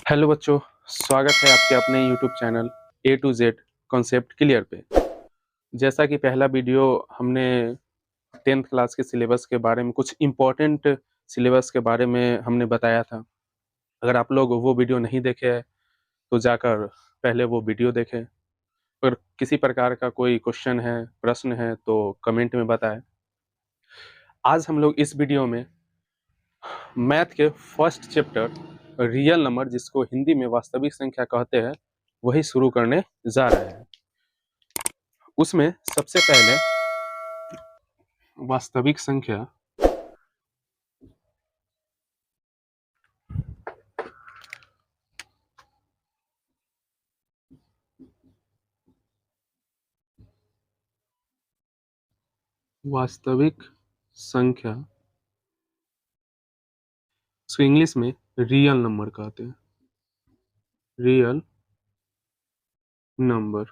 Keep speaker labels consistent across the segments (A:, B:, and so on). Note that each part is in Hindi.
A: हेलो बच्चों, स्वागत है आपके अपने YouTube channel A to Z concept clear पे। जैसा कि पहला वीडियो हमने 10th क्लास के सिलेबस के बारे में, कुछ इम्पोर्टेंट सिलेबस के बारे में हमने बताया था। अगर आप लोग वो वीडियो नहीं देखे हैं तो जाकर पहले वो वीडियो देखें। अगर किसी प्रकार का कोई क्वेश्चन है, प्रश्न है तो कमेंट में बताएं। आज हम लोग इस वीडियो में मैथ के फर्स्ट चैप्टर रियल नंबर, जिसको हिंदी में वास्तविक संख्या कहते हैं, वही शुरू करने जा रहे हैं। उसमें सबसे पहले वास्तविक संख्या वास्तविक संख्या इसको इंग्लिश में रियल नंबर कहते हैं। Real number.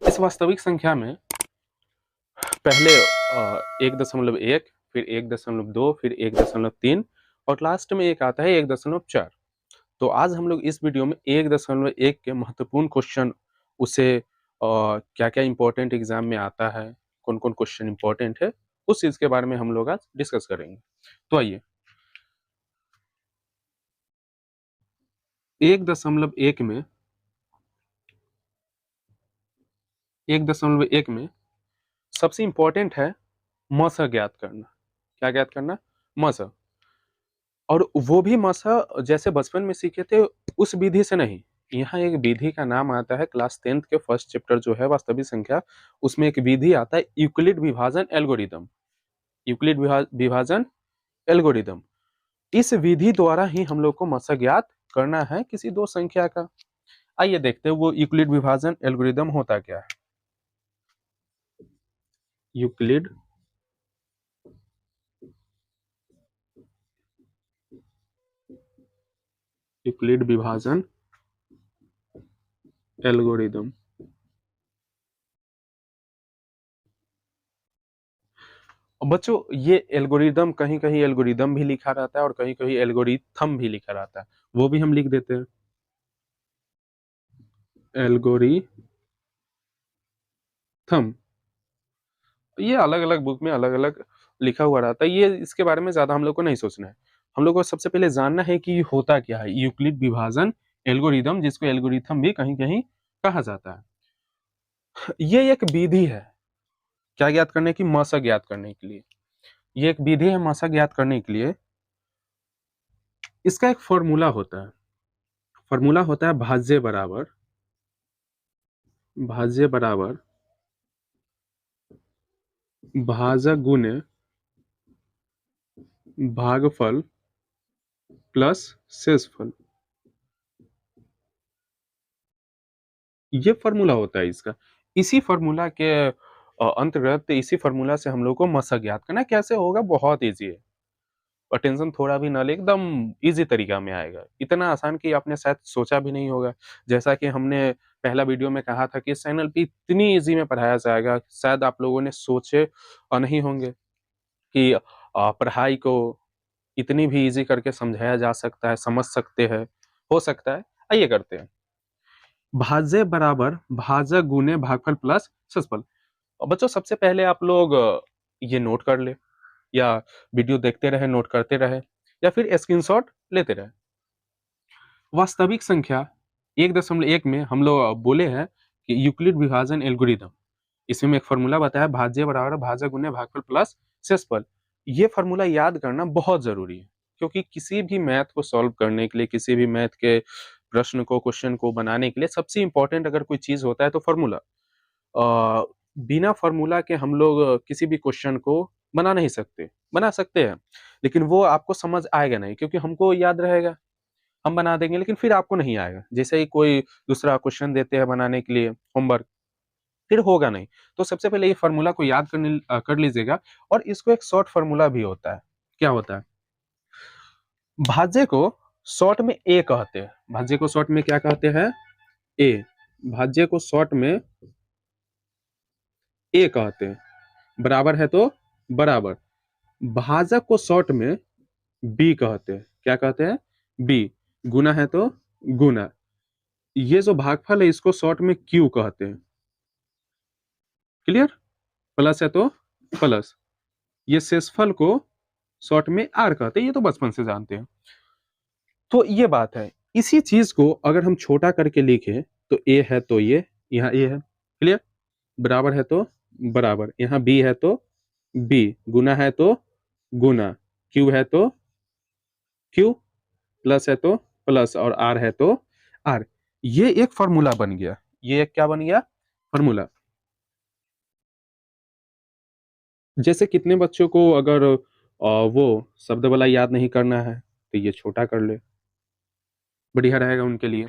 A: इस वास्तविक संख्या में पहले 1.1, फिर 1.2, फिर 1.3 और लास्ट में एक आता है 1.4। तो आज हम लोग इस वीडियो में 1.1 के महत्वपूर्ण क्वेश्चन, उसे क्या क्या इंपॉर्टेंट एग्जाम में आता है, कौन कौन क्वेश्चन इंपॉर्टेंट है, उस चीज के बारे में हम लोग आज डिस्कस करेंगे। तो आइए, 1.1 में 1.1 में सबसे इंपॉर्टेंट है मसा ज्ञात करना। क्या ज्ञात करना? मसा। और वो भी मसा जैसे बचपन में सीखे थे उस विधि से नहीं। यहाँ एक विधि का नाम आता है, क्लास 10th के फर्स्ट चैप्टर जो है वास्तविक संख्या, उसमें एक विधि आता है यूक्लिड विभाजन एल्गोरिदम। यूक्लिड विभाजन एल्गोरिदम। इस विधि द्वारा ही हम लोग को मसा ज्ञात करना है किसी दो संख्या का। आइए देखते हैं वो यूक्लिड विभाजन एल्गोरिदम होता क्या है। यूक्लिड यूक्लिड विभाजन एल्गोरिदम। बच्चों, ये एल्गोरिदम, कहीं कहीं एल्गोरिदम भी लिखा रहता है और कहीं कहीं एल्गोरिथम भी लिखा रहता है, वो भी हम लिख देते हैं। एल्गोरिथम। ये अलग अलग बुक में अलग अलग लिखा हुआ रहता है, ये इसके बारे में ज्यादा हम लोग को नहीं सोचना है। हम लोग को सबसे पहले जानना है कि ये होता क्या है यूक्लिड विभाजन एल्गोरिदम, जिसको एल्गोरिथम भी कहीं कहीं कहा जाता है। ये एक विधि है क्या ज्ञात करने की? मसा ज्ञात करने के लिए। ये एक विधि है मसा ज्ञात करने के लिए। इसका एक फॉर्मूला होता है। फॉर्मूला होता है भाज्य बराबर भाजक गुने भागफल प्लस शेषफल। ये फॉर्मूला होता है इसका। इसी फॉर्मूला के अंतर्गत, इसी फॉर्मूला से हम लोग को मसा ज्ञात करना कैसे होगा, बहुत इजी है। और टेंशन थोड़ा भी ना ले, एकदम इजी तरीका में आएगा, इतना आसान कि आपने शायद सोचा भी नहीं होगा। जैसा कि हमने पहला वीडियो में कहा था कि इस चैनल पे इतनी इजी में पढ़ाया जाएगा, शायद आप लोगों ने सोचे नहीं होंगे कि पढ़ाई को इतनी भी इजी करके समझाया जा सकता है, समझ सकते हैं, हो सकता है। आइए करते हैं। भाज्य बराबर भाजक गुने भागफल प्लस शेषफल। और बच्चों, सबसे पहले आप लोग ये नोट कर ले, या वीडियो देखते रहे नोट करते रहे, या फिर स्क्रीनशॉट लेते रहे। वास्तविक संख्या 1.1 में हम लोग बोले हैं कि यूक्लिड विभाजन एल्गोरिदम, इसमें एक फॉर्मूला बताया भाज्य बराबर भाजक गुने भागफल प्लस शेषफल। ये फॉर्मूला याद करना बहुत जरूरी है, क्योंकि किसी भी मैथ को सॉल्व करने के लिए, किसी भी मैथ के प्रश्न को, क्वेश्चन को बनाने के लिए सबसे इंपॉर्टेंट अगर कोई चीज होता है तो फॉर्मूला। बिना फॉर्मूला के हम लोग किसी भी क्वेश्चन को बना नहीं सकते। बना सकते हैं लेकिन वो आपको समझ आएगा नहीं, क्योंकि हमको याद रहेगा, हम बना देंगे लेकिन फिर आपको नहीं आएगा। जैसे ही कोई दूसरा क्वेश्चन देते हैं बनाने के लिए होमवर्क, फिर होगा नहीं। तो सबसे पहले ये फॉर्मूला को याद कर लीजिएगा। और इसको एक शॉर्ट फॉर्मूला भी होता है। क्या होता है? भाज्य को शॉर्ट में ए कहते हैं। भाज्य को शॉर्ट में क्या कहते हैं? ए। भाज्य को शॉर्ट में ए कहते हैं। बराबर है तो बराबर। भाजक को शॉर्ट में बी कहते हैं। क्या कहते हैं? बी। गुना है तो गुना। ये जो भागफल है इसको शॉर्ट में क्यू कहते हैं। क्लियर? प्लस है तो प्लस। ये शेषफल को शॉर्ट में आर कहते हैं, ये तो बचपन से जानते हैं। तो ये बात है। इसी चीज को अगर हम छोटा करके लिखें तो ए है तो ये, यहाँ ए है। क्लियर? बराबर है तो बराबर, यहाँ बी है तो बी, गुना है तो गुना, क्यू है तो क्यू, प्लस है तो प्लस और आर है तो आर। ये एक फॉर्मूला बन गया। ये एक क्या बन गया? फॉर्मूला। जैसे कितने बच्चों को अगर वो शब्द वाला याद नहीं करना है तो ये छोटा कर ले, बढ़िया रहेगा उनके लिए।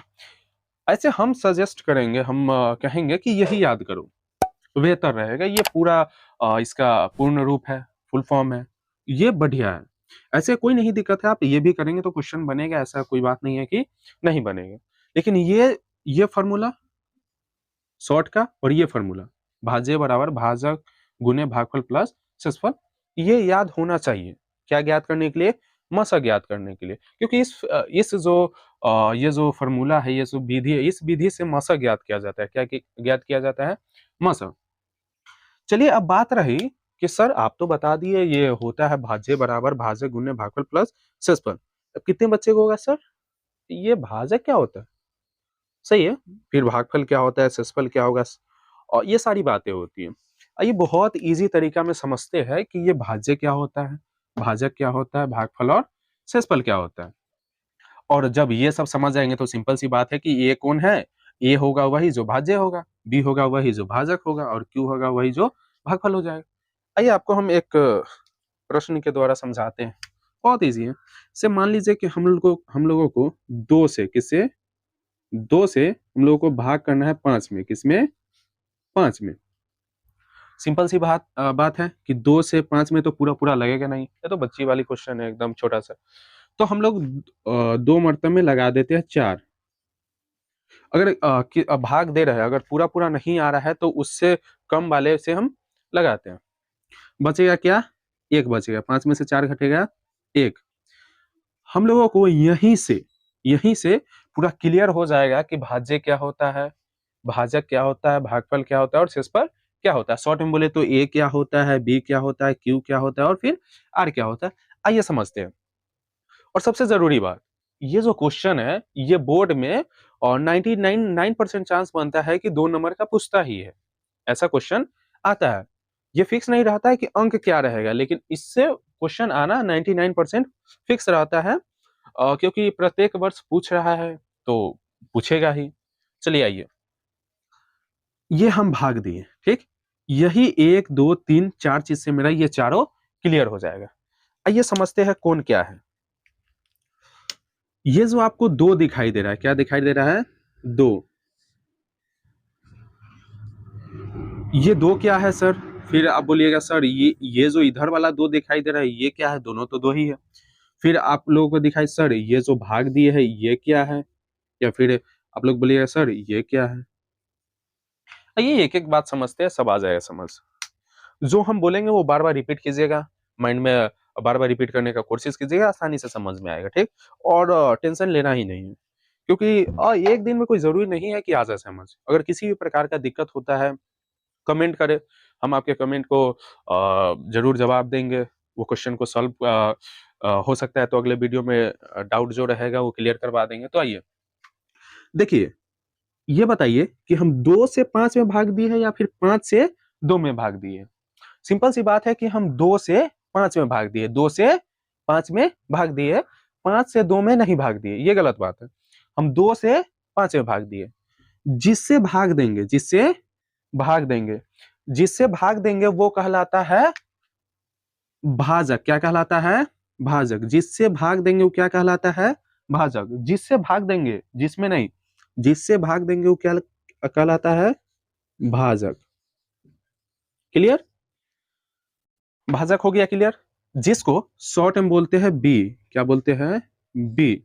A: ऐसे हम सजेस्ट करेंगे, हम कहेंगे कि यही याद करो, बेहतर रहेगा। ये पूरा इसका पूर्ण रूप है, फुल फॉर्म है, ये बढ़िया है। ऐसे कोई नहीं दिक्कत है, आप ये भी करेंगे तो क्वेश्चन बनेगा, ऐसा कोई बात नहीं है कि नहीं बनेगा। लेकिन ये फॉर्मूला शॉर्ट का और ये फॉर्मूला भाज्य बराबर भाजक गुने भागफल प्लस शेषफल, ये याद होना चाहिए। क्या ज्ञात करने के लिए? मशक ज्ञात करने के लिए। क्योंकि इस जो ये जो फॉर्मूला है, ये जो विधि है, इस विधि से मशक ज्ञात किया जाता है। क्या ज्ञात किया जाता है? मशक। चलिए अब बात रही कि सर आप तो बता दिए ये होता है भाज्य बराबर भाजक गुने भागफल प्लस शेषफल। अब कितने बच्चे को होगा सर ये भाजक क्या होता है? सही है, फिर भागफल क्या होता है, शेषफल क्या होगा, और ये सारी बातें होती हैं। ये बहुत इजी तरीका में समझते हैं कि ये भाज्य क्या होता है, भाजक क्या होता है, भागफल और शेषफल क्या होता है। और जब ये सब समझ जाएंगे तो सिंपल सी बात है कि ए कौन है? ए होगा वही जो भाज्य होगा, बी होगा वही जो भाजक होगा और क्यू होगा वही जो भागफल हो जाएगा। आइए आपको हम एक प्रश्न के द्वारा समझाते हैं। बहुत इजी है। से मान लीजिए कि हम लोगों को दो से हम लोगों को भाग करना है 5 में। किसमें? 5 में। सिंपल सी बात है कि 2 से 5 में तो पूरा पूरा लगेगा नहीं, ये तो बच्ची वाली क्वेश्चन है एकदम छोटा सा। तो हम लोग 2 मर्तबे में लगा देते हैं 4। अगर भाग दे रहे हैं, अगर पूरा पूरा नहीं आ रहा है तो उससे कम वाले से हम लगाते हैं। बचेगा क्या? 1 बचेगा। 5 में से 4 घटेगा 1। हम लोगों को यहीं से पूरा क्लियर हो जाएगा कि भाज्य क्या होता है, भाजक क्या होता है, भागफल क्या होता है और शेषफल क्या होता है। शॉर्ट में बोले तो ए क्या होता है, बी क्या होता है, क्यू क्या होता है और फिर आर क्या होता है। आइए समझते हैं। और सबसे जरूरी बात, ये जो क्वेश्चन है ये बोर्ड में और 99% चांस बनता है कि 2 नंबर का पूछता ही है। ऐसा क्वेश्चन आता है। ये फिक्स नहीं रहता है कि अंक क्या रहेगा, लेकिन इससे क्वेश्चन आना 99% फिक्स रहता है, क्योंकि प्रत्येक वर्ष पूछ रहा है तो पूछेगा ही। चलिए आइए, ये हम भाग दिए, ठीक। यही 1 2 3 4 चीज से मेरा ये चारों क्लियर हो जाएगा। आइए समझते हैं कौन क्या है। ये जो आपको 2 दिखाई दे रहा है, क्या दिखाई दे रहा है? 2। ये 2 क्या है सर? फिर आप बोलिएगा सर ये जो इधर वाला 2 दिखाई दे रहा है ये क्या है? दोनों तो 2 ही है। फिर आप लोगों को दिखाई सर ये जो भाग दिए है ये क्या है? या फिर आप लोग बोलिएगा सर ये क्या है? आइए एक एक बात समझते हैं, सब आ जाएगा समझ। जो हम बोलेंगे वो बार बार रिपीट कीजिएगा, माइंड में बार बार रिपीट करने का कोशिश कीजिएगा, आसानी से समझ में आएगा, ठीक। और टेंशन लेना ही नहीं है, क्योंकि एक दिन में कोई जरूरी नहीं है कि आ जाए समझ। अगर किसी भी प्रकार का दिक्कत होता है कमेंट करें, हम आपके कमेंट को जरूर जवाब देंगे। वो क्वेश्चन को सॉल्व हो सकता है तो अगले वीडियो में डाउट जो रहेगा वो क्लियर करवा देंगे। तो आइए देखिए, ये बताइए कि हम 2 से 5 में भाग दिए हैं या फिर 5 से 2 में भाग दिए। सिंपल सी बात है कि हम 2 से 5 में भाग दिए, 2 से 5 में भाग दिए, 5 से 2 में नहीं भाग दिए, ये गलत बात है। हम 2 से 5 में भाग दिए। जिससे भाग देंगे, जिससे भाग देंगे वो कहलाता है भाजक। क्या कहलाता है? भाजक। जिससे भाग देंगे वो क्या कहलाता है? भाजक। जिससे भाग देंगे, जिसमें नहीं, जिससे भाग देंगे वो क्या कहलाता है? भाजक। क्लियर? भाजक हो गया क्लियर। जिसको शॉर्ट में बोलते हैं बी। क्या बोलते हैं? बी।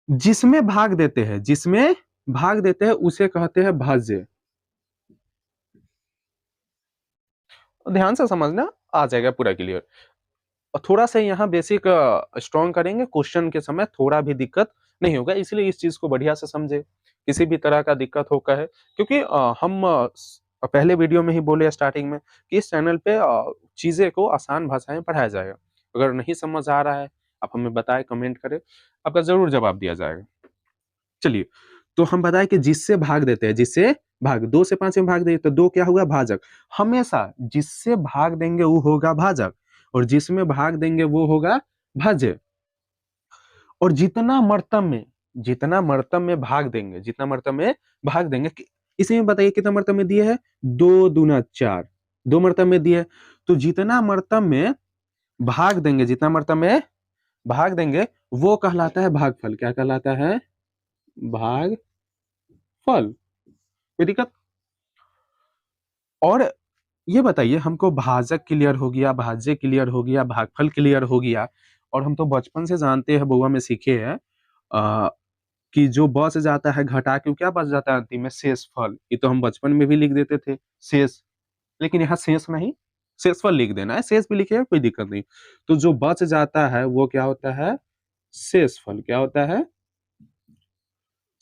A: जिसमें भाग देते हैं उसे कहते हैं भाज्य। ध्यान से समझना, आ जाएगा पूरा क्लियर। और थोड़ा-सा यहाँ बेसिक स्ट्रॉन्ग करेंगे, क्वेश्चन के समय थोड़ा भी दिक्कत नहीं होगा, इसलिए इस चीज़ को बढ़िया से समझें। किसी भी तरह का दिक्कत होता है क्योंकि हम पहले वीडियो में ही बोले स्टार्टिंग में कि इस चैनल पे चीज़ें को आसान भाषा में पढ़ाया जाएगा। अगर नहीं समझ आ रहा है, आप हमें बताएँ, कमेंट करें, आपका ज़रूर जवाब दिया जाएगा। चलिए, तो हम बताएँ कि जिससे भाग देते हैं, जिससे भाग 2 से 5 में भाग दें तो 2 क्या हुआ? भाजक। हमेशा जिससे भाग देंगे वो होगा भाजक और जिसमें भाग देंगे वो होगा भाज्य। और जितना मर्तम में भाग देंगे, जितना मर्तम में भाग देंगे कि इसी में बताइए कितना मर्तम में दिए है? 2 दूना 4, 2 मर्तम में दिए है। तो जितना मर्तम में भाग देंगे, जितना मर्तम में भाग देंगे वो कहलाता है भागफल। क्या कहलाता है? भागफल। कोई दिक्कत? और ये बताइए हमको भाजक क्लियर हो गया, भाज्य क्लियर हो गया, भागफल क्लियर हो गया और हम तो बचपन से जानते हैं, बउआ में सीखे हैं कि जो ब से जाता है घटा के वो क्या बच जाता है अंतिम में? शेषफल। ये तो हम बचपन में भी लिख देते थे शेष, लेकिन यहाँ शेष नहीं, शेषफल लिख देना है, शेष भी लिखिएगा कोई दिक्कत नहीं। तो जो बच जाता है वो क्या होता है? शेषफल। क्या होता है?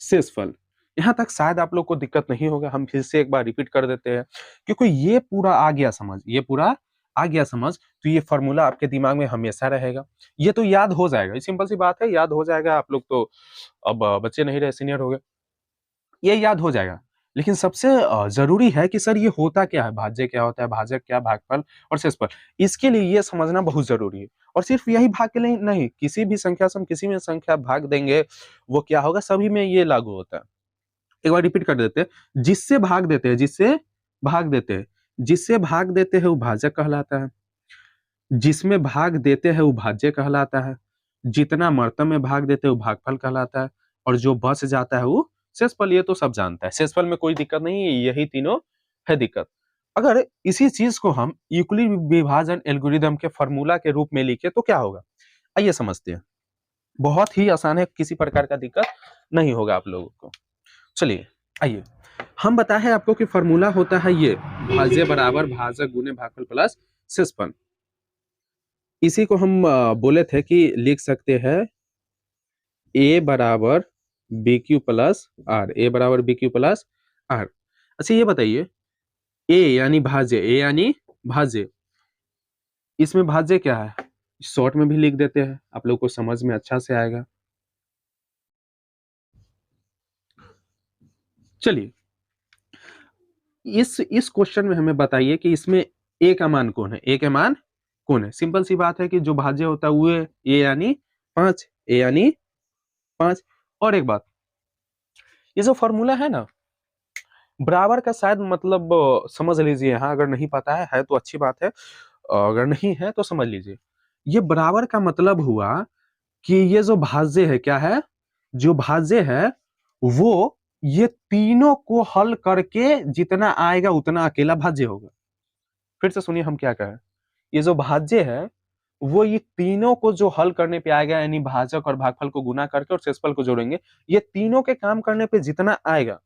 A: शेषफल। यहाँ तक शायद आप लोग को दिक्कत नहीं होगा, हम फिर से एक बार रिपीट कर देते हैं क्योंकि ये पूरा आ गया समझ, ये पूरा आ गया समझ, तो ये फॉर्मूला आपके दिमाग में हमेशा रहेगा। ये तो याद हो जाएगा, ये सिंपल सी बात है, याद हो जाएगा। आप लोग तो अब बच्चे नहीं रहे, सीनियर हो गए, ये याद हो जाएगा। लेकिन सबसे ज़रूरी है कि सर ये होता क्या है? भाज्य क्या होता है? भाजक क्या? भागफल और शेषफल। इसके लिए ये समझना बहुत ज़रूरी है और सिर्फ यही भाग के लिए नहीं, किसी भी संख्या से हम किसी में संख्या भाग देंगे, वो क्या होगा? सभी में ये लागू होता है। एक बार रिपीट कर देते हैं, जिससे भाग देते हैं, जिससे भाग देते हैं, जिससे भाग देते हैं वो भाजक कहलाता है, जिसमें भाग देते हैं वो भाज्य कहलाता है, जितना मर्तम में भाग देते हैं वो भागफल कहलाता है और जो बच जाता है वो शेषफल। ये तो सब जानता है, शेषफल में कोई दिक्कत नहीं है, यही तीनों है दिक्कत। अगर इसी चीज को हम यूक्लिड विभाजन एल्गोरिदम के फॉर्मूला के रूप में लिखे तो क्या होगा? आइए समझते हैं। बहुत ही आसान है, किसी प्रकार का दिक्कत नहीं होगा आप लोगों को। चलिए आइए हम बताए हैं आपको कि फॉर्मूला होता है ये भाज्य बराबर भाजक गुने भागफल प्लस शेषफल। इसी को हम बोले थे कि लिख सकते हैं ए बराबर बी क्यू प्लस आर, ए बराबर बी क्यू प्लस आर। अच्छा ये बताइए, ए यानी भाज्य, ए यानी भाज्य, इसमें भाज्य क्या है? शॉर्ट में भी लिख देते हैं, आप लोग को समझ में अच्छा से आएगा। चलिए इस क्वेश्चन में हमें बताइए कि इसमें ए का मान कौन है? ए का मान कौन है? सिंपल सी बात है कि जो भाज्य होता है वो ए यानी 5, ए यानी 5। और एक बात, ये जो फॉर्मूला है ना, बराबर का शायद मतलब समझ लीजिए यहाँ, अगर नहीं पता है तो अच्छी बात है, अगर नहीं है तो समझ लीजिए। ये बराबर का मतलब हुआ कि ये जो भाज्य है क्या है? जो भाज्य है वो ये तीनों को हल करके जितना आएगा उतना अकेला भाज्य होगा। फिर से सुनिए हम क्या कहें, ये जो भाज्य है वो ये तीनों को जो हल करने पे आएगा, यानी भाजक और भागफल को गुना करके और शेषफल को जोड़ेंगे, ये तीनों के काम करने पे जितना आएगा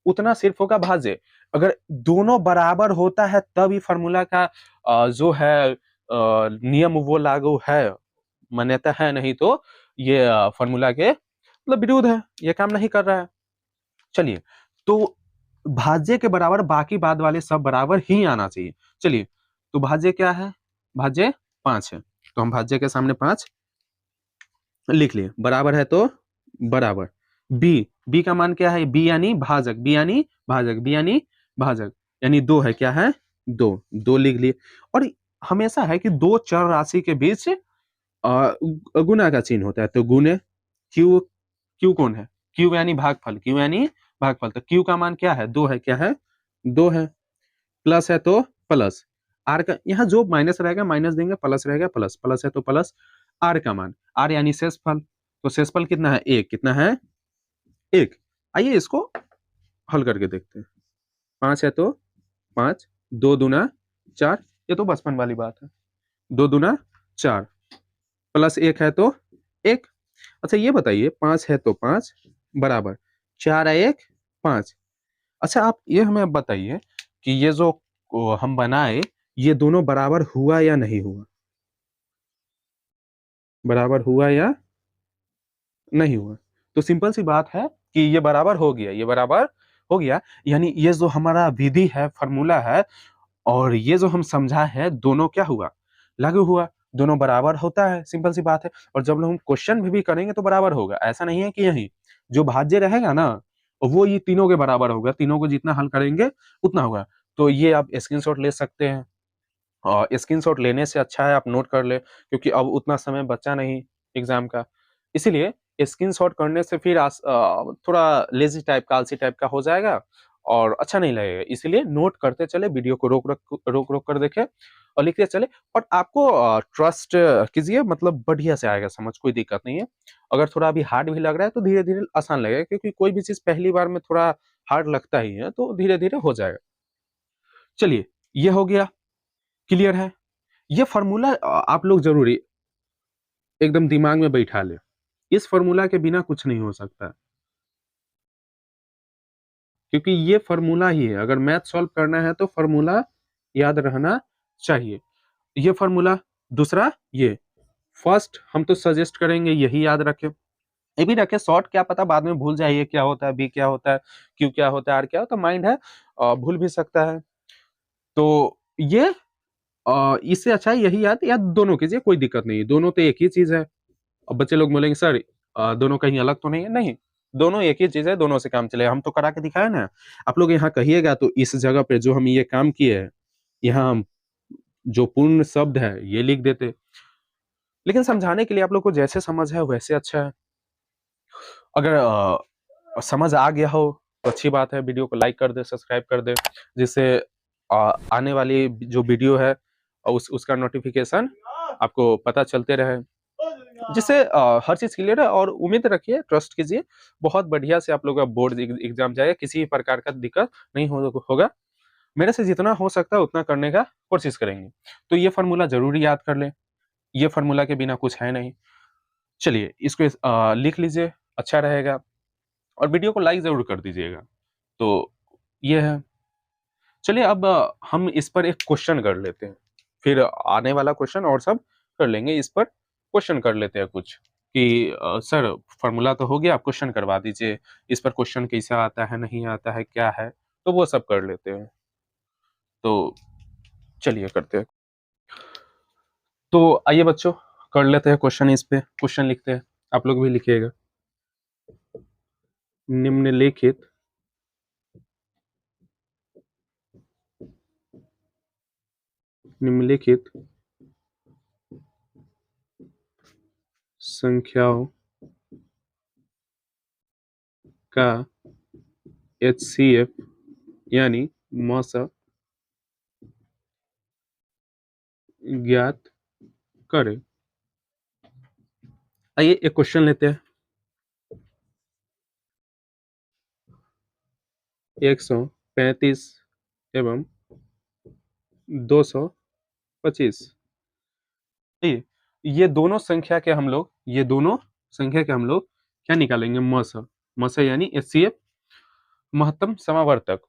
A: उतना सिर्फ होगा भाज्य। अगर दोनों बराबर होता है तब ये फॉर्मूला का जो है नियम वो लागू है, मान्यता है, नहीं तो ये फॉर्मूला के मतलब विरुद्ध है, ये काम नहीं कर रहा है। चलिए, तो भाज्य के बराबर बाकी बाद वाले सब बराबर ही आना चाहिए। चलिए, तो भाज्य क्या है? भाज्य 5 है, तो हम भाज्य के सामने 5 लिख लिए। बराबर है तो बराबर बी का मान क्या है? बी यानी भाजक, बी यानी भाजक, बी यानी भाजक, यानी 2 है। क्या है? 2 लिख लिए। और हमेशा है कि दो चर राशि के बीच गुना का चिन्ह होता है, तो गुने क्यू, क्यू कौन है? क्यू यानी भागफल, क्यू यानी भागफल, तो क्यू का मान क्या है? 2 है। क्या है? 2 है। प्लस है तो प्लस आर का, यहाँ जो माइनस रहेगा माइनस देंगे, प्लस रहेगा प्लस, प्लस है तो प्लस आर का मान, आर यानी शेषफल, तो शेषफल कितना है? 1। कितना है? 1। आइए इसको हल करके देखते हैं। 5 है तो 5, 2 दूना 4, ये तो बचपन वाली बात है, 2 दूना 4 प्लस 1 है तो 1। अच्छा ये बताइए, 5 है तो 5 बराबर 4 है 1 5। अच्छा आप ये हमें बताइए कि ये जो हम बनाए ये दोनों बराबर हुआ या नहीं हुआ? बराबर हुआ या नहीं हुआ। तो सिंपल सी बात है कि ये बराबर हो गया, ये बराबर हो गया, यानी ये जो हमारा विधि है, फ़ॉर्मूला है और ये जो हम समझा है, दोनों क्या हुआ? लागू हुआ, दोनों बराबर होता है, सिंपल सी बात है। और जब हम क्वेश्चन भी करेंगे तो बराबर होगा, ऐसा नहीं है कि यही, जो भाज्य रहेगा ना, वो ये तीनों के बराबर होगा, तीनों को जितना हल करेंगे, उतना होगा। तो ये आप स्क्रीनशॉट ले सकते हैं। स्क्रीनशॉट लेने से अच्छा है आप नोट कर लें, क्योंकि अब उतना समय बचा नहीं एग्ज़ाम का। इसीलिए स्क्रीनशॉट करने से फिर थोड़ा लेज़ी टाइप का, आलसी टाइप का हो जाएगा और अच्छा नहीं लगेगा। इसीलिए नोट करते चलें, वीडियो को रोक-रोक कर देखें और लिखते चलें और आपको ट्रस्ट कीजिए, मतलब बढ़िया से आएगा समझ, कोई दिक्कत नहीं है। अगर थोड़ा अभी हार्ड भी लग रहा है तो धीरे-धीरे आसान लगेगा, क्योंकि कोई भी चीज़ पहली बार में थोड़ा हार्ड लगता ही है, तो धीरे-धीरे हो जाएगा। चलिए, ये हो गया, क्लियर है? ये फ़ॉर्मूला आप लोग ज़रूरी एकदम दिमाग में बैठा लें। इस फ़ॉर्मूला के बिना कुछ नहीं हो सकता, क्योंकि ये फ़ॉर्मूला ही है। अगर मैथ सॉल्व करना है तो फ़ॉर्मूला याद रहना चाहिए। ये फ़ॉर्मूला, दूसरा ये। फर्स्ट हम तो सजेस्ट करेंगे यही याद रखें। ये भी रखें, शॉर्ट क्या पता बाद में भूल जाइए, क्या होता है, बी क्या होता है, क्यू क्या होता है, आर क्या होता है, माइंड है भूल भी सकता है। तो ये इससे अच्छा है यही याद, या दोनों कीजिए, कोई दिक्कत नहीं है। दोनों तो एक ही चीज़ है। अब बच्चे लोग बोलेंगे सर दोनों कहीं अलग तो नहीं है? नहीं, दोनों एक ही चीज़ है, दोनों से काम चलेगा। हम तो करा के दिखाए ना। आप लोग यहाँ कहिएगा तो इस जगह पे जो हम ये काम किए हैं, यहाँ हम जो पूर्ण शब्द है ये लिख देते। लेकिन समझाने के लिए आप लोग को जैसे समझ है वैसे अच्छा है। अगर समझ आ गया हो तो अच्छी बात है, वीडियो को लाइक कर दें, सब्सक्राइब कर दें, जिससे आने वाली जो वीडियो है उसका नोटिफ़िकेशन आपको पता चलते रहे। जिससे हर चीज़ क्लियर है और उम्मीद रखिए, ट्रस्ट कीजिए, बहुत बढ़िया से आप लोग का बोर्ड एग्ज़ाम जाएगा, किसी भी प्रकार का दिक्कत नहीं होगा। मेरे से जितना हो सकता है उतना करने का कोशिश करेंगे। तो ये फ़ॉर्मूला ज़रूर याद कर लें, ये फ़ॉर्मूला के बिना कुछ है नहीं। चलिए इसको लिख लीजिए, अच्छा रहेगा और वीडियो को लाइक ज़रूर कर दीजिएगा। तो ये है। चलिए अब हम इस पर एक क्वेश्चन कर लेते हैं। फिर आने वाला क्वेश्चन और सब कर लेंगे, इस पर क्वेश्चन कर लेते हैं कुछ कि सर फ़ॉर्मूला तो हो गया, आप क्वेश्चन करवा दीजिए। इस पर क्वेश्चन कैसा आता है, नहीं आता है, क्या है? तो वो सब कर लेते हैं। तो चलिए करते हैं। तो आइए बच्चों, कर लेते हैं क्वेश्चन इस पे, क्वेश्चन लिखते हैं। आप लोग भी लिखिएगा। निम्नलिखित निम्नलिखित संख्याओं का एचसीएफ यानी मौसा ज्ञात करें। आइए एक क्वेश्चन लेते हैं। 135 एवं 225। ये दोनों संख्या के हम लोग, ये दोनों संख्या के हम लोग क्या निकालेंगे? मस यानी एचसीएफ, महत्तम समावर्तक,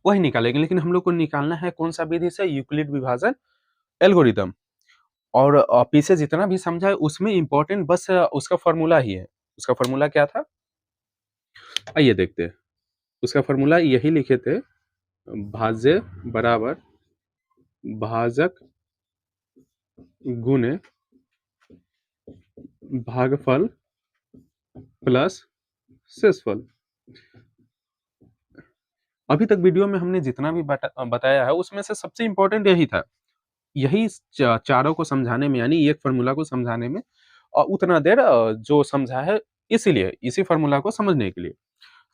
A: वही निकालेंगे। लेकिन हम लोग को निकालना है कौन सा विधि से? यूक्लिड विभाजन एल्गोरिदम। और पीछे जितना भी समझा है उसमें इम्पोर्टेंट बस उसका फॉर्मूला ही है। उसका फॉर्मूला क्या था? आइए देखते हैं। उसका फॉर्मूला यही लिखे थे, भाज्य बराबर भाजक गुणे भागफल प्लस शेषफल। अभी तक वीडियो में हमने जितना भी बताया है उसमें से सबसे इम्पोर्टेंट यही था। यही चारों को समझाने में, यानी एक फॉर्मूला को समझाने में उतना देर जो समझा है, इसीलिए इसी फॉर्मूला को समझने के लिए।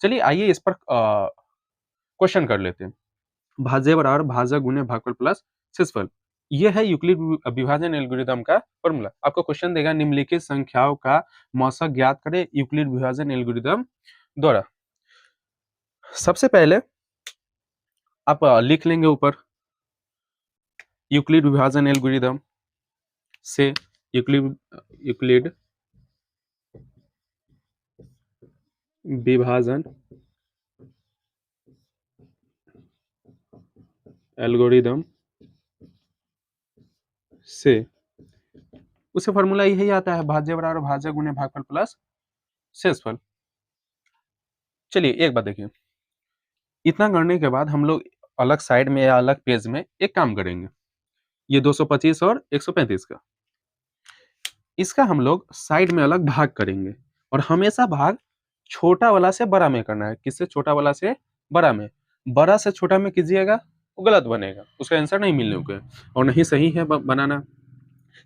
A: चलिए आइए इस पर क्वेश्चन कर लेते हैं। भाज्य बराबर भाजक गुणे भागफल प्लस शेषफल। ये है यूक्लिड विभाजन एल्गोरिदम का फॉर्मूला। आपको क्वेश्चन देगा निम्नलिखित संख्याओं का मौसक ज्ञात करें यूक्लिड विभाजन एल्गोरिदम द्वारा। सबसे पहले आप लिख लेंगे ऊपर यूक्लिड विभाजन एल्गोरिदम से यूक्लिड यूक्लिड विभाजन एल्गोरिदम से उससे फ़ॉर्मूला यही आता है, भाज्य बराबर भाजक गुणे भागफल प्लस शेषफल। चलिए एक बात देखिए, इतना करने के बाद हम लोग अलग साइड में या अलग पेज में एक काम करेंगे। ये 225 और 135 का, इसका हम लोग साइड में अलग भाग करेंगे और हमेशा भाग छोटा वाला से बड़ा में करना है। किससे? छोटा वाला से बड़ा में। बड़ा से छोटा में कीजिएगा, वो गलत बनेगा, उसका आंसर नहीं मिलने को है और नहीं सही है बनाना।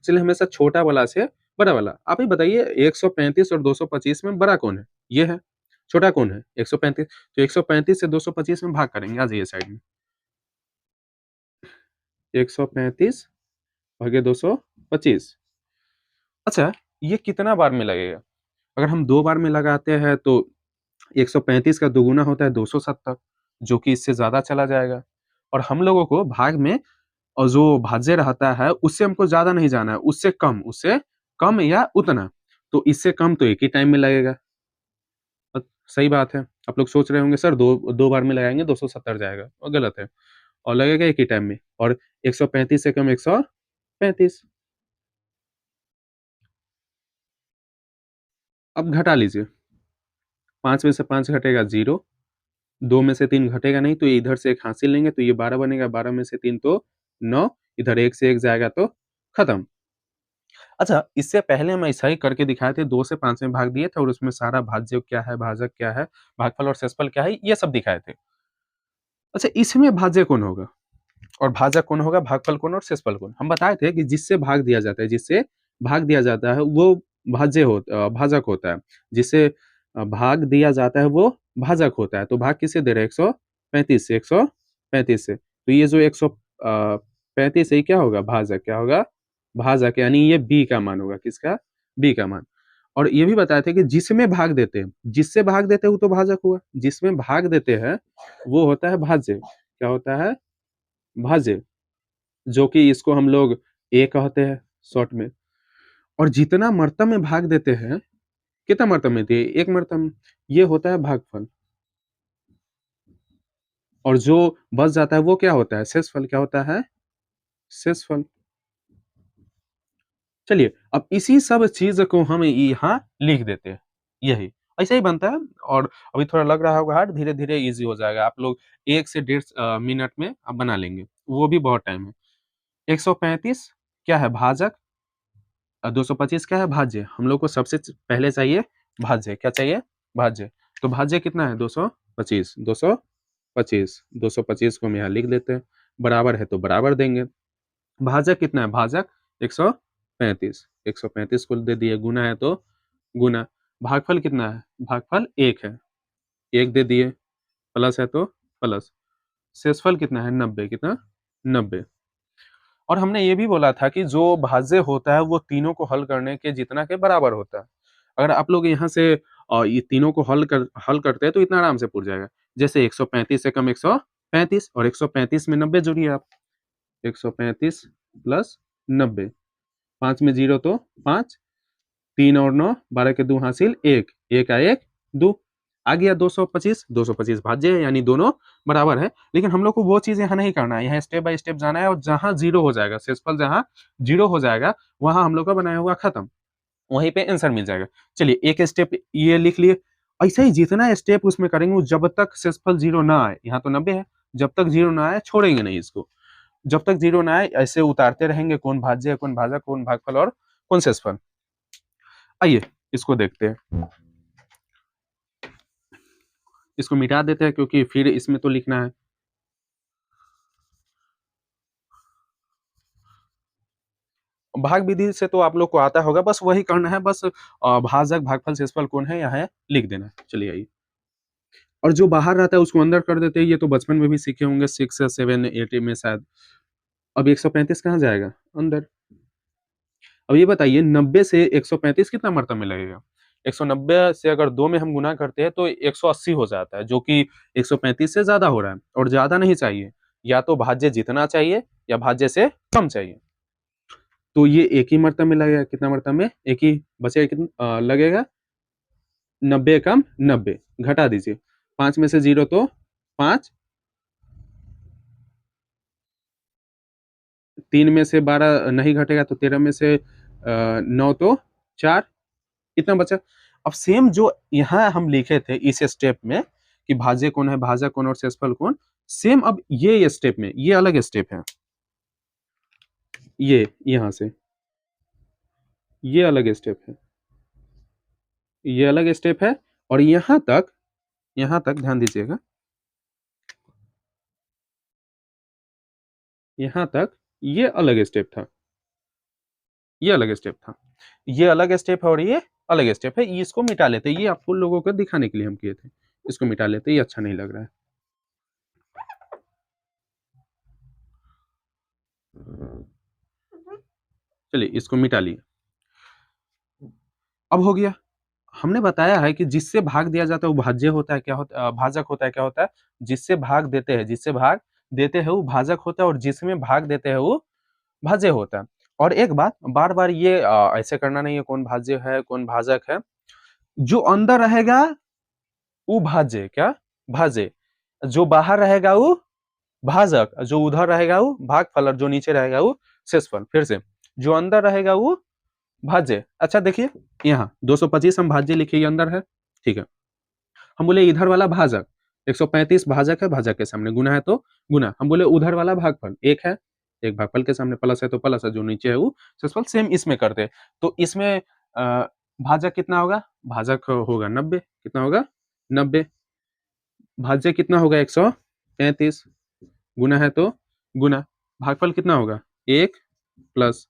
A: इसलिए हमेशा छोटा वाला से बड़ा वाला। आप ही बताइए 135 और 225 में बड़ा कौन है? ये है। छोटा कौन है? 135। तो 135 से 225 में भाग करेंगे। आ जाइए साइड में। 135 भागे 225। अच्छा, ये कितना बार में लगेगा? अगर हम 2 बार में लगाते हैं तो 135 का दुगुना होता है 270, जो कि इससे ज़्यादा चला जाएगा। और हम लोगों को भाग में जो भाज्य रहता है उससे हमको ज़्यादा नहीं जाना है, उससे कम या उतना। तो इससे कम तो एक ही टाइम में लगेगा। अ, सही बात है। आप लोग सोच रहे होंगे सर 2 बार में लगाएँगे 270 जाएगा, और गलत है। और लगेगा एक ही टाइम में। और 135 से कम 135। अब घटा लीजिए। 5 में से 5 घटेगा 0, 2 में से 3 घटेगा नहीं तो इधर से 1 हासिल लेंगे तो ये 12 बनेगा, 12 में से 3 तो 9, इधर 1 से 1 जाएगा तो खत्म। अच्छा, इससे पहले हम ऐसा ही करके दिखाए थे, 2 से 5 में भाग दिए थे और उसमें सारा भाज्य क्या है, भाजक क्या है, भागफल और शेषफल क्या है, ये सब दिखाए थे। अच्छा, इसमें भाज्य कौन होगा और भाजक कौन होगा, भागफल कौन और शेषफल कौन? हम बताए थे कि जिससे भाग दिया जाता है वो भाजक होता है। जिससे भाग दिया जाता है वो भाजक होता है। तो भाग किससे दे रहे हैं? 135 से, 135 से। तो ये जो 135 है ये क्या होगा? भाजक। क्या होगा? भाजक, यानी ये बी का मान होगा। किसका? बी का मान। और ये भी बताए थे कि जिसमें भाग देते हैं, जिससे भाग देते हैं वो तो भाजक हुआ। जिसमें भाग देते हैं वो होता है भाज्य। क्या होता है? भाज्य। जो कि इसको हम लोग ए कहते हैं शॉर्ट में। और जितना मर्तम में भाग देते हैं, कितना मर्तम में दिए? 1 मर्तम। ये होता है भागफल। और जो बच जाता है वो क्या होता है? शेषफल। क्या होता है? शेषफल। चलिए, अब इसी सब चीज़ को हम यहाँ लिख देते हैं, यही। ऐसा ही बनता है और अभी थोड़ा लग रहा होगा हार्ड, धीरे-धीरे ईज़ी हो जाएगा। आप लोग 1 से डेढ़ मिनट में आप बना लेंगे, वो भी बहुत टाइम है। 135 क्या है? भाजक। 225 क्या है? भाज्य। हम लोग को सबसे पहले चाहिए भाज्य। क्या चाहिए? भाज्य। तो भाज्य कितना है? 225, 225, 225 को हम यहाँ लिख देते हैं। बराबर है तो बराबर देंगे। भाजक कितना है? भाजक 135, 135 को दे दिए, गुना है तो गुना। भागफल कितना है? भागफल 1 है, 1 दे दिए, प्लस है तो प्लस। शेषफल कितना है? 90। कितना? 90। और हमने ये भी बोला था कि जो भाज्य होता है वो तीनों को हल करने के जितना के बराबर होता है। अगर आप लोग यहाँ से ये तीनों को हल करते हैं तो इतना आराम से पूछ जाएगा। जैसे 135 से कम 135 और 135 में 90 जोड़िए आप। 135 प्लस 90, 5 में 0 तो 5, 3 और 9, 12 के 2 हासिल 1, 1 का 1 2। आ गया 225, 225 भाज्य है यानी दोनों बराबर है। लेकिन हम लोग को वो चीज़ यहाँ नहीं करना है, यहाँ स्टेप बाय स्टेप जाना है और जहाँ 0 हो जाएगा, शेषफल जहाँ 0 हो जाएगा, वहाँ हम लोग का बनाया हुआ खत्म। वहीं पे आंसर मिल जाएगा। चलिए एक स्टेप ये लिख लिए। ऐसे ही जितना स्टेप उसमें करेंगे जब तक शेषफल 0 ना आए, यहाँ तो 90 है, जब तक 0 ना आए छोड़ेंगे नहीं इसको। जब तक 0 ना आए ऐसे उतारते रहेंगे, कौन भाज्य है, कौन भाजक, कौन भागफल और कौन शेषफल। आइए इसको देखते हैं। इसको मिटा देते हैं क्योंकि फिर इसमें तो लिखना है। भाग विधि से तो आप लोग को आता होगा, बस वही करना है। बस भाजक, भागफल, शेषफल कौन है यहाँ लिख देना है। चलिए आइए। और जो बाहर रहता है उसको अंदर कर देते हैं। ये तो बचपन में भी सीखे होंगे 6 या 7, 8 में शायद। अब 135 कहाँ जाएगा? अंदर। अब ये बताइए 90 से 135 कितना मरतबे में लगेगा? 190 से अगर 2 में हम गुना करते हैं तो 180 हो जाता है, जो कि 135 से ज़्यादा हो रहा है और ज़्यादा नहीं चाहिए। या तो भाज्य जितना चाहिए या भाज्य से कम चाहिए। तो ये एक ही मरतबे में लगेगा। कितना मरतबे में? एक ही बचेगा। कितना लगेगा? 90 कम 90, घटा दीजिए। 5 में से 0 तो 5, 3 में से 12 नहीं घटेगा तो 13 में से 9 तो 4, कितना बचा? अब सेम जो यहाँ हम लिखे थे इस स्टेप में कि भाज्य कौन है, भाजक कौन और शेषफल कौन, सेम अब ये स्टेप में ये अलग स्टेप है, ये यहाँ से ये अलग स्टेप है, ये अलग स्टेप है, और यहाँ तक ध्यान दीजिएगा, यहाँ तक ये अलग स्टेप था, ये अलग स्टेप था, ये अलग स्टेप है और ये अलग स्टेप है। ये इसको मिटा लेते, ये आपको लोगों को दिखाने के लिए हम किए थे, इसको मिटा लेते, ये अच्छा नहीं लग रहा है। चलिए इसको मिटा लिए। अब हो गया, हमने बताया है कि जिससे भाग दिया जाता है वो भाज्य होता है, क्या होता है, भाजक होता है, क्या होता है, जिससे भाग देते हैं, जिससे भाग देते हैं वो भाजक होता है, और जिसमें भाग देते हैं वो भाज्य होता है। और एक बात, बार बार ये ऐसे करना नहीं है कौन भाज्य है कौन भाजक है, जो अंदर रहेगा वो भाज्य, क्या भाज्य, जो बाहर रहेगा वो भाजक, जो उधर रहेगा वो भागफल, और जो नीचे रहेगा वो शेषफल। फिर से, जो अंदर रहेगा वो भाज्य। अच्छा देखिए, यहाँ 225 हम भाज्य लिखे, ये अंदर है, ठीक है। हम बोले इधर वाला भाजक, 135 भाजक है, भाजक के सामने गुना है तो गुना, हम बोले उधर वाला भागफल एक है, एक भागफल के सामने प्लस है तो प्लस है, जो नीचे है वो शेषफल। सेम इसमें करते हैं, तो इसमें भाजक कितना होगा, भाजक होगा 90, कितना होगा 90, भाज्य कितना होगा 135, गुना है तो गुना, भागफल कितना होगा 1 प्लस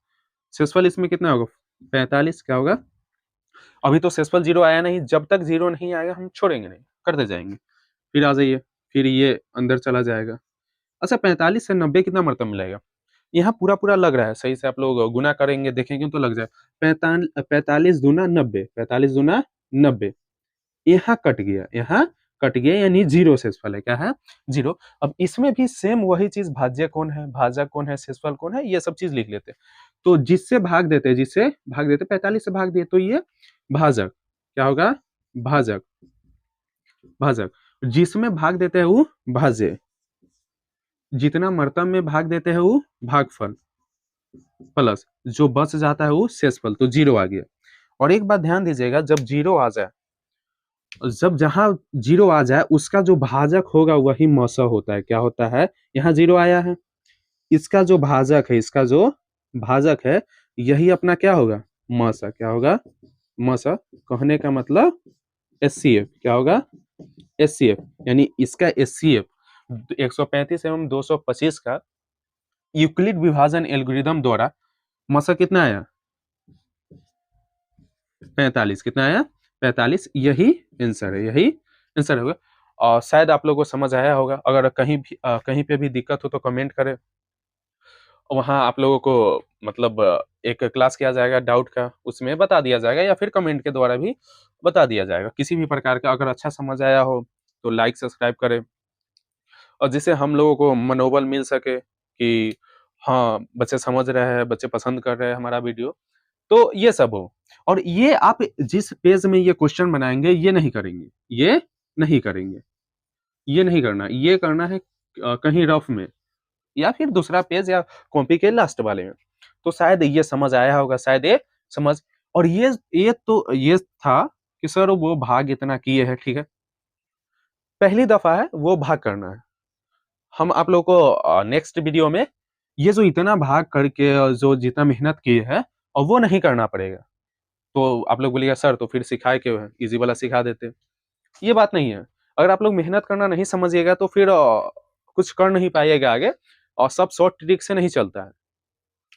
A: शेषफल इसमें कितना होगा 45, क्या होगा, अभी तो शेषफल 0 आया नहीं, जब तक 0 नहीं आएगा हम छोड़ेंगे नहीं, करते जाएंगे। फिर आ जाइए, फिर ये अंदर चला जाएगा। अच्छा 45 से 90 कितना मरतब मिलेगा, यहाँ पूरा पूरा लग रहा है, सही से आप लोग गुना करेंगे देखेंगे तो लग जाए, 45 दूना 90, 45 दूना 90, यहाँ कट गया, यहाँ कट गया, यानी 0 शेषफल है, क्या है 0। अब इसमें भी सेम वही चीज, भाज्य कौन है, भाजक कौन है, शेषफल कौन है, ये सब चीज लिख लेते हैं। तो जिससे भाग देते, जिससे भाग देते, 45 से भाग दिए तो ये भाजक, क्या होगा भाजक, भाजक, जिसमें भाग देते हैं वो भाज्य, जितना मर्तब में भाग देते हैं वो भागफल, प्लस जो बच जाता है वो शेषफल, तो 0 आ गया। और एक बात ध्यान दीजिएगा, जब 0 आ जाए, जब जहां 0 आ जाए उसका जो भाजक होगा वही मौसा होता है, क्या होता है, यहाँ 0 आया है, इसका जो भाजक है, इसका जो भाजक है, यही अपना क्या होगा मौसा, क्या होगा मौसा, कहने का मतलब एचसीएफ, क्या होगा एचसीएफ, यानी इसका एचसीएफ 135 एवं 225 का यूक्लिड विभाजन एल्गोरिदम द्वारा मौसा कितना आया 45, कितना आया 45, यही आंसर है, यही आंसर होगा। और शायद आप लोगों को समझ आया होगा, अगर कहीं पे भी दिक्कत हो तो कमेंट करें, वहाँ आप लोगों को मतलब एक क्लास किया जाएगा डाउट का, उसमें बता दिया जाएगा, या फिर कमेंट के द्वारा भी बता दिया जाएगा, किसी भी प्रकार का। अगर अच्छा समझ आया हो तो लाइक सब्सक्राइब करें, और जिससे हम लोगों को मनोबल मिल सके कि हाँ बच्चे समझ रहे हैं, बच्चे पसंद कर रहे हैं हमारा वीडियो, तो ये सब हो। और ये आप जिस पेज में ये क्वेश्चन बनाएंगे ये नहीं करेंगे, ये नहीं करेंगे, ये नहीं करना, ये करना है कहीं रफ में, या फिर दूसरा पेज या कॉपी के लास्ट वाले में। तो शायद ये समझ आया होगा, शायद ये समझ। और ये तो ये था कि सर वो भाग इतना किए हैं, ठीक है, पहली दफा है वो भाग करना है। हम आप लोगों को नेक्स्ट वीडियो में ये जो इतना भाग करके जो जितना मेहनत की है, और वो नहीं करना पड़ेगा। तो आप लोग बोलिएगा सर तो फिर सिखाए क्यों है, इजी वाला सिखा देते। ये बात नहीं है, अगर आप लोग मेहनत करना नहीं समझिएगा तो फिर कुछ कर नहीं पाइएगा आगे, और सब शॉर्ट ट्रिक से नहीं चलता है।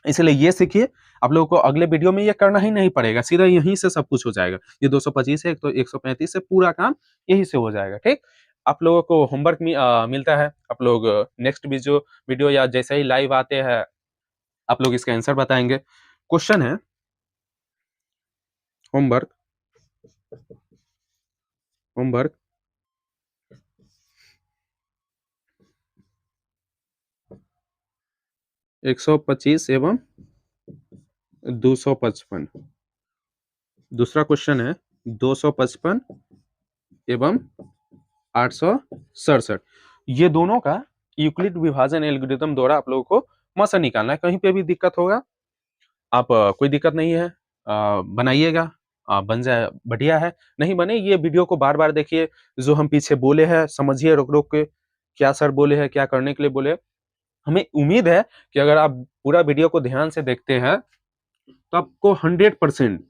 A: इसलिए ये सीखिए, आप लोगों को अगले वीडियो में ये करना ही नहीं पड़ेगा, सीधा यहीं से सब कुछ हो जाएगा। ये 225 है तो 135 से पूरा काम यहीं से हो जाएगा, ठीक। आप लोगों को होमवर्क मिलता है, आप लोग नेक्स्ट वीडियो वीडियो या जैसे ही लाइव आते हैं आप लोग इसका आंसर बताएंगे। क्वेश्चन है होमवर्क, होमवर्क 125 एवं 255। दूसरा क्वेश्चन है 255 एवं 867। ये दोनों का यूक्लिड विभाजन एल्गोरिथम द्वारा आप लोगों को मसा निकालना है। कहीं पे भी दिक्कत होगा आप कोई दिक्कत नहीं है, बनाइएगा, बन जाए बढ़िया है, नहीं बने ये वीडियो को बार-बार देखिए, जो हम पीछे बोले हैं समझिए रोक-रोक के, क्या सर बोले हैं, क्या करने के लिए बोले हैं। हमें उम्मीद है कि अगर आप पूरा वीडियो को ध्यान से देखते हैं, तो आपको 100%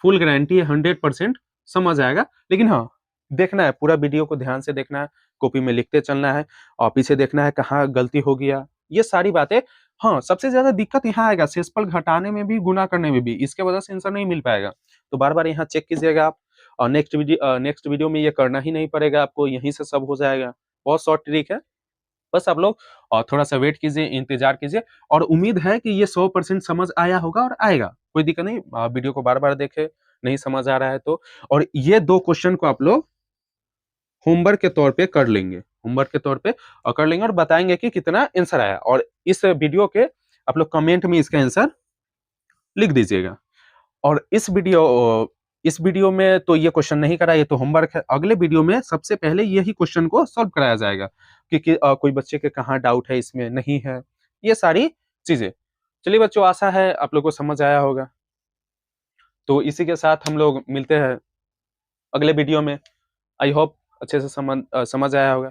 A: फुल गारंटी है 100% समझ आएगा। लेकिन हाँ, देखना है, पूरा वीडियो को ध्यान से देखना है, कॉपी में लिखते चलना है और पीछे देखना है कहाँ गलती हो गया, ये सारी बातें। हाँ, सबसे ज़्यादा दिक्कत यहाँ आएगा शेषफल घटाने में भी, गुणा करने में भी, इसके वजह से आंसर नहीं मिल पाएगा। तो बार-बार यहाँ चेक कीजिएगा आप और नेक्स्ट वीडियो में ये करना ही नहीं पड़ेगा आपको, यहीं से सब हो जाएगा। बहुत शॉर्ट ट्रिक है। बस आप लोग थोड़ा-सा वेट कीजिए, इंतज़ार कीजिए और उम्मीद है कि ये 100% समझ आया होगा और आएगा। कोई दिक्कत नहीं, वीडियो को बार-बार देखें, नहीं समझ आ रहा है तो। और ये 2 क्वेश्चन को आप लोग होमवर्क के तौर पे कर लेंगे, होमवर्क के तौर पे कर लेंगे और बताएँगे कि कितना आंसर आया और इस वीडियो के आप लोग कमेंट में इसका आंसर लिख दीजिएगा। और इस वीडियो में तो ये क्वेश्चन नहीं करा, ये तो होमवर्क है। अगले वीडियो में सबसे पहले यही क्वेश्चन को सॉल्व कराया जाएगा कि कोई बच्चे के कहाँ डाउट है, इसमें नहीं है, ये सारी चीज़ें। चलिए बच्चों, आशा है आप लोगों को समझ आया होगा। तो इसी के साथ हम लोग मिलते हैं अगले वीडियो में। आई होप अच्छे से समझ आया होगा।